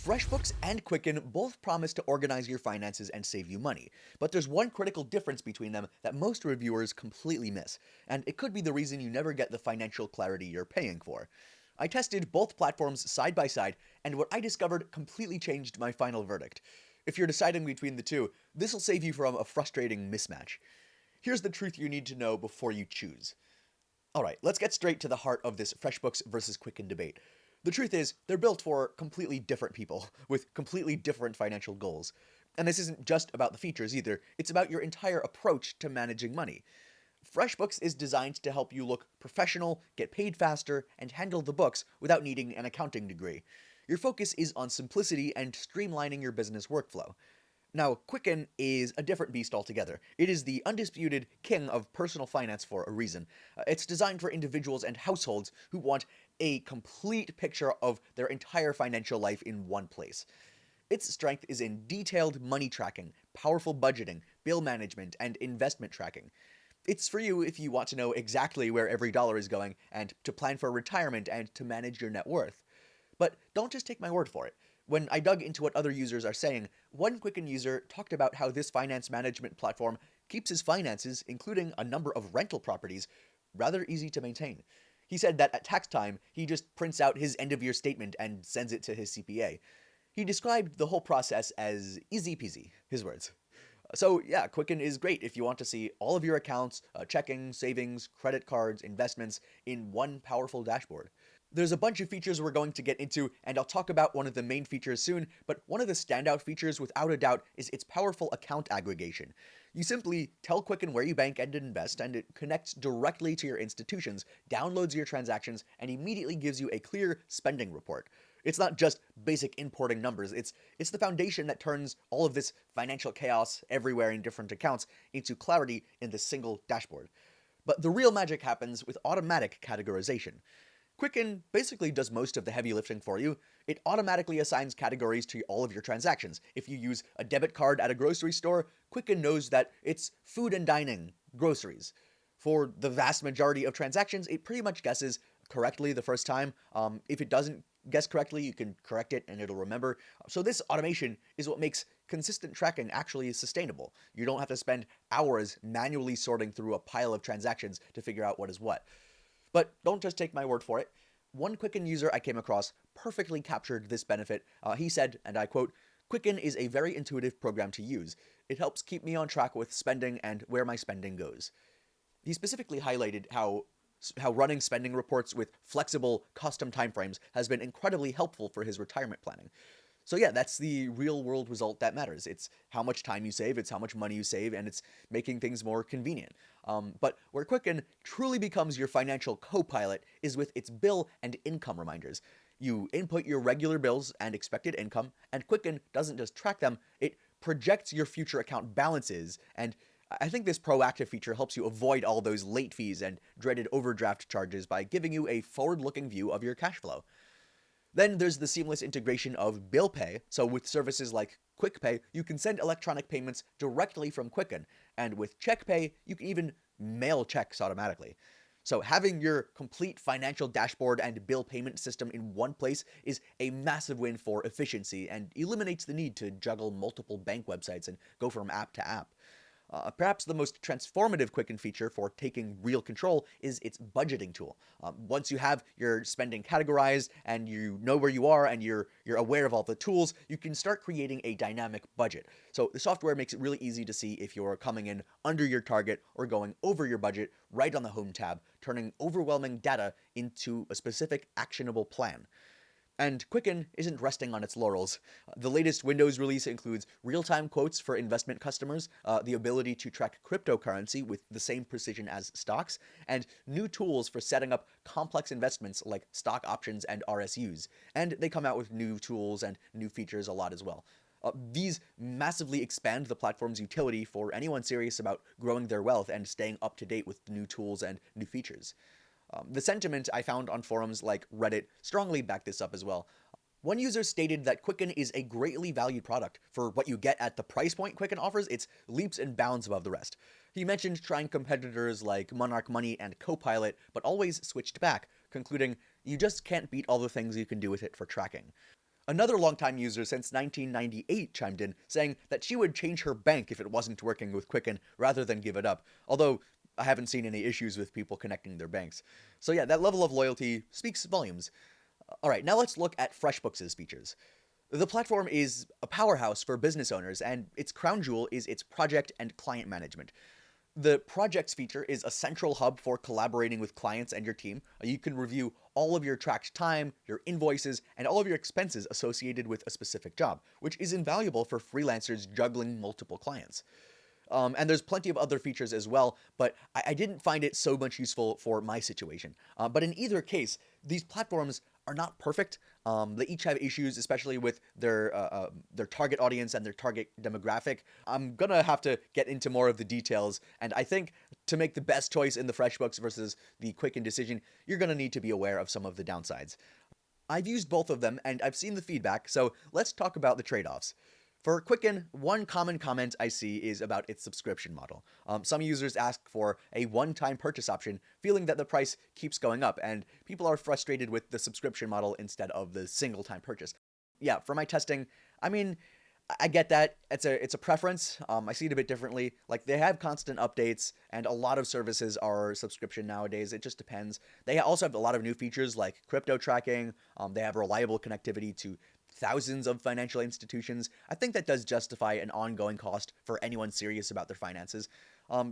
FreshBooks and Quicken both promise to organize your finances and save you money, but there's one critical difference between them that most reviewers completely miss, and it could be the reason you never get the financial clarity you're paying for. I tested both platforms side by side, and what I discovered completely changed my final verdict. If you're deciding between the two, this will save you from a frustrating mismatch. Here's the truth you need to know before you choose. Alright, let's get straight to the heart of this FreshBooks versus Quicken debate. The truth is, they're built for completely different people, with completely different financial goals. And this isn't just about the features either, it's about your entire approach to managing money. FreshBooks is designed to help you look professional, get paid faster, and handle the books without needing an accounting degree. Your focus is on simplicity and streamlining your business workflow. Now, Quicken is a different beast altogether. It is the undisputed king of personal finance for a reason. It's designed for individuals and households who want a complete picture of their entire financial life in one place. Its strength is in detailed money tracking, powerful budgeting, bill management, and investment tracking. It's for you if you want to know exactly where every dollar is going, and to plan for retirement and to manage your net worth. But don't just take my word for it. When I dug into what other users are saying, one Quicken user talked about how this finance management platform keeps his finances, including a number of rental properties, rather easy to maintain. He said that at tax time, he just prints out his end-of-year statement and sends it to his CPA. He described the whole process as easy peasy, his words. So yeah, Quicken is great if you want to see all of your accounts, checking, savings, credit cards, investments in one powerful dashboard. There's a bunch of features we're going to get into, and I'll talk about one of the main features soon, but one of the standout features without a doubt is its powerful account aggregation. You simply tell Quicken where you bank and invest, and it connects directly to your institutions, downloads your transactions, and immediately gives you a clear spending report. It's not just basic importing numbers, it's the foundation that turns all of this financial chaos everywhere in different accounts into clarity in this single dashboard. But the real magic happens with automatic categorization. Quicken basically does most of the heavy lifting for you. It automatically assigns categories to all of your transactions. If you use a debit card at a grocery store, Quicken knows that it's food and dining, groceries. For the vast majority of transactions, it pretty much guesses correctly the first time. If it doesn't guess correctly, you can correct it and it'll remember. So this automation is what makes consistent tracking actually sustainable. You don't have to spend hours manually sorting through a pile of transactions to figure out what is what. But don't just take my word for it. One Quicken user I came across perfectly captured this benefit. He said, and I quote, "Quicken is a very intuitive program to use. It helps keep me on track with spending and where my spending goes." He specifically highlighted how running spending reports with flexible, custom timeframes has been incredibly helpful for his retirement planning. So yeah, that's the real-world result that matters. It's how much time you save, it's how much money you save, and it's making things more convenient. But where Quicken truly becomes your financial co-pilot is with its bill and income reminders. You input your regular bills and expected income, and Quicken doesn't just track them, it projects your future account balances, and I think this proactive feature helps you avoid all those late fees and dreaded overdraft charges by giving you a forward-looking view of your cash flow. Then there's the seamless integration of bill pay, so with services like QuickPay, you can send electronic payments directly from Quicken, and with CheckPay, you can even mail checks automatically. So having your complete financial dashboard and bill payment system in one place is a massive win for efficiency and eliminates the need to juggle multiple bank websites and go from app to app. Perhaps the most transformative Quicken feature for taking real control is its budgeting tool. Once you have your spending categorized and you know where you are and you're aware of all the tools, you can start creating a dynamic budget. So the software makes it really easy to see if you're coming in under your target or going over your budget right on the Home tab, turning overwhelming data into a specific actionable plan. And Quicken isn't resting on its laurels. The latest Windows release includes real-time quotes for investment customers, the ability to track cryptocurrency with the same precision as stocks, and new tools for setting up complex investments like stock options and RSUs. And they come out with new tools and new features a lot as well. These massively expand the platform's utility for anyone serious about growing their wealth and staying up to date with new tools and new features. The sentiment I found on forums like Reddit strongly backed this up as well. One user stated that Quicken is a greatly valued product. For what you get at the price point Quicken offers, it's leaps and bounds above the rest. He mentioned trying competitors like Monarch Money and Copilot, but always switched back, concluding, "You just can't beat all the things you can do with it for tracking." Another longtime user since 1998 chimed in, saying that she would change her bank if it wasn't working with Quicken rather than give it up, although I haven't seen any issues with people connecting their banks. So yeah, that level of loyalty speaks volumes. Alright, now let's look at FreshBooks' features. The platform is a powerhouse for business owners, and its crown jewel is its project and client management. The projects feature is a central hub for collaborating with clients and your team. You can review all of your tracked time, your invoices, and all of your expenses associated with a specific job, which is invaluable for freelancers juggling multiple clients. And there's plenty of other features as well, but I didn't find it so much useful for my situation. But in either case, these platforms are not perfect. They each have issues, especially with their target audience and their target demographic. I'm gonna have to get into more of the details, and I think to make the best choice in the FreshBooks versus the Quicken decision, you're gonna need to be aware of some of the downsides. I've used both of them, and I've seen the feedback, so let's talk about the trade-offs. For Quicken, one common comment I see is about its subscription model. Some users ask for a one-time purchase option, feeling that the price keeps going up, and people are frustrated with the subscription model instead of the single-time purchase. Yeah, for my testing, I mean, I get that. It's a preference. I see it a bit differently. Like, they have constant updates, and a lot of services are subscription nowadays. It just depends. They also have a lot of new features like crypto tracking. They have reliable connectivity to thousands of financial institutions. I think that does justify an ongoing cost for anyone serious about their finances.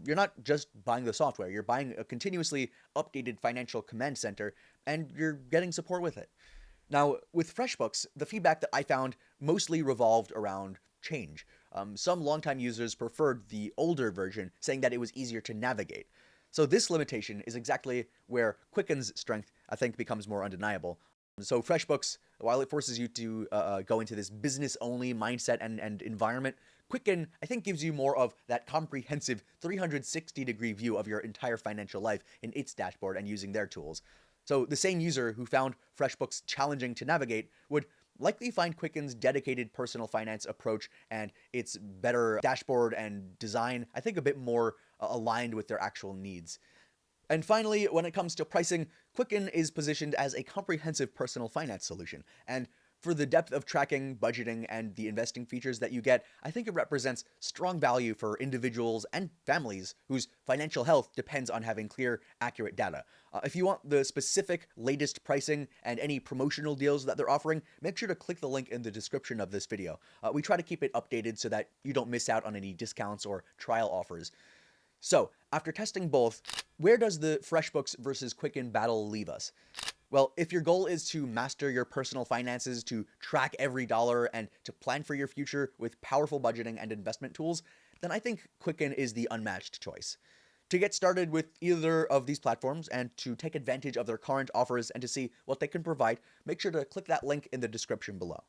You're not just buying the software, you're buying a continuously updated financial command center, and you're getting support with it. Now, with FreshBooks, the feedback that I found mostly revolved around change. Some longtime users preferred the older version, saying that it was easier to navigate. So this limitation is exactly where Quicken's strength, I think, becomes more undeniable. So FreshBooks, while it forces you to go into this business-only mindset and environment, Quicken, I think, gives you more of that comprehensive 360-degree view of your entire financial life in its dashboard and using their tools. So the same user who found FreshBooks challenging to navigate would likely find Quicken's dedicated personal finance approach and its better dashboard and design, I think, a bit more aligned with their actual needs. And finally, when it comes to pricing, Quicken is positioned as a comprehensive personal finance solution. And for the depth of tracking, budgeting, and the investing features that you get, I think it represents strong value for individuals and families whose financial health depends on having clear, accurate data. If you want the specific latest pricing and any promotional deals that they're offering, make sure to click the link in the description of this video. We try to keep it updated so that you don't miss out on any discounts or trial offers. So, after testing both, where does the FreshBooks versus Quicken battle leave us? Well, if your goal is to master your personal finances, to track every dollar, and to plan for your future with powerful budgeting and investment tools, then I think Quicken is the unmatched choice. To get started with either of these platforms and to take advantage of their current offers and to see what they can provide, make sure to click that link in the description below.